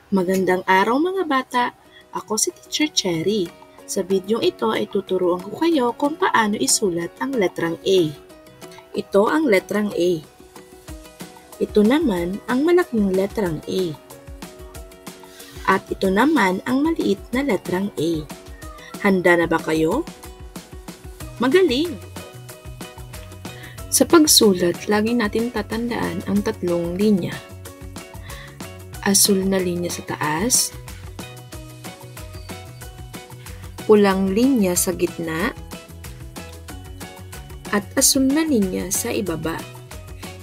Magandang araw mga bata! Ako si Teacher Cherry. Sa videong ito ay tuturuan ko kayo kung paano isulat ang letrang A. Ito ang letrang A. Ito naman ang malaking letrang A. At ito naman ang maliit na letrang A. Handa na ba kayo? Magaling! Sa pagsulat, lagi natin tatandaan ang tatlong linya. Asul na linya sa taas, pulang linya sa gitna, at asul na linya sa ibaba.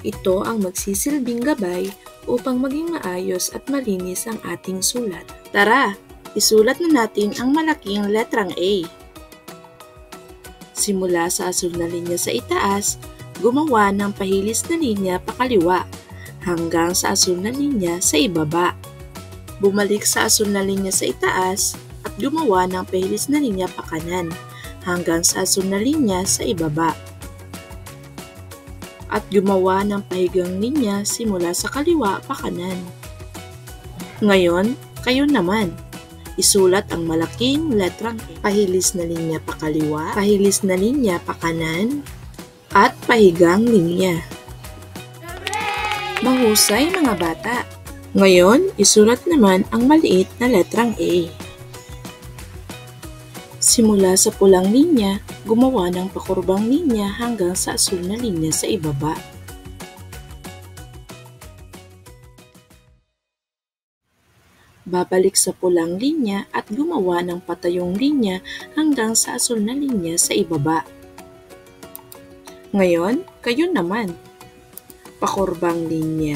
Ito ang magsisilbing gabay upang maging maayos at malinis ang ating sulat. Tara, isulat na natin ang malaking letrang A. Simula sa asul na linya sa itaas, gumawa ng pahilis na linya pakaliwa hanggang sa asul na linya sa ibaba. Bumalik sa asul na linya sa itaas at gumawa ng pahilis na linya pakanan hanggang sa asul na linya sa ibaba. At gumawa ng pahigang linya simula sa kaliwa pakanan. Ngayon, kayo naman. Isulat ang malaking letrang A. Pahilis na linya pakaliwa, pahilis na linya pakanan, at pahigang linya. Mahusay mga bata! Ngayon, isulat naman ang maliit na letrang A. Simula sa pulang linya, gumawa ng pakurbang linya hanggang sa asul na linya sa ibaba. Babalik sa pulang linya at gumawa ng patayong linya hanggang sa asul na linya sa ibaba. Ngayon, kayo naman. Pakurbang linya,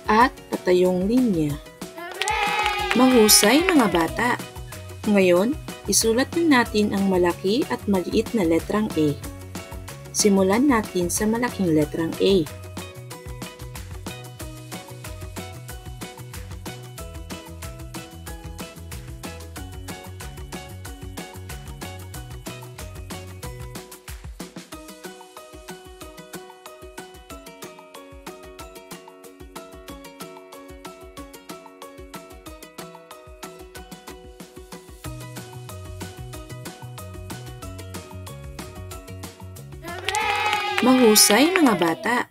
at patayong linya. Mahusay mga bata! Ngayon, isulat na natin ang malaki at maliit na letrang A. Simulan natin sa malaking letrang A. Mahusay mga bata!